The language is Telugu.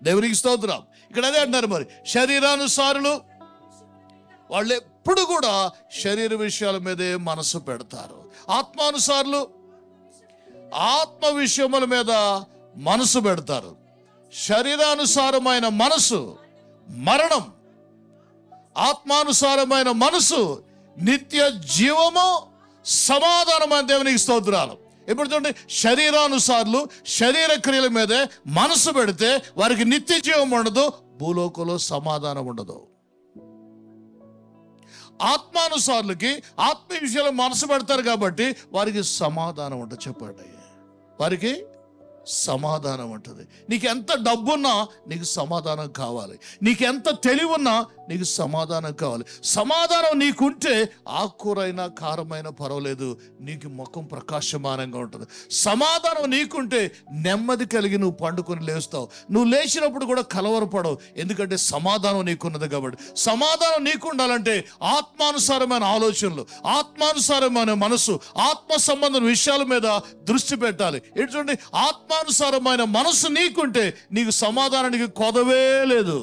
దేవునికి స్తోత్రం. ఇక్కడ అదే అంటారు, మరి శరీరానుసారులు వాళ్ళు ఎప్పుడు కూడా శరీర విషయాల మీదే మనసు పెడతారు. ఆత్మానుసారులు ఆత్మ విషయముల మీద మనసు పెడతారు. శరీరానుసారమైన మనసు మరణం, ఆత్మానుసారమైన మనసు నిత్య జీవము, సమాధానమైన దేవునికి స్తోత్రాలు. ఇప్పుడు చూడండి, శరీరానుసారులు శరీర క్రియల మీదే మనసు పెడితే వారికి నిత్య జీవం ఉండదు, భూలోకంలో సమాధానం ఉండదు. ఆత్మానుసారులకి ఆత్మ విషయాలు మనసు పెడతారు కాబట్టి వారికి సమాధానం ఉంటుంది. చెప్పండి, వారికి సమాధానం ఉంటుంది. నీకు ఎంత డబ్బున్నా నీకు సమాధానం కావాలి, నీకు ఎంత తెలివున్నా నీకు సమాధానం కావాలి. సమాధానం నీకుంటే ఆకుకూరైనా కారమైనా పర్వాలేదు, నీకు ముఖం ప్రకాశమానంగా ఉంటుంది. సమాధానం నీకుంటే నెమ్మది కలిగి నువ్వు పండుకొని లేస్తావు. నువ్వు లేచినప్పుడు కూడా కలవరపడవు, ఎందుకంటే సమాధానం నీకున్నది కాబట్టి. సమాధానం నీకు ఉండాలంటే ఆత్మానుసారమైన ఆలోచనలు, ఆత్మానుసారమైన మనసు, ఆత్మ సంబంధం విషయాల మీద దృష్టి పెట్టాలి. ఇటు చూడండి, ఆత్మానుసారమైన మనసు నీకుంటే నీకు సమాధానానికి కొదవే లేదు.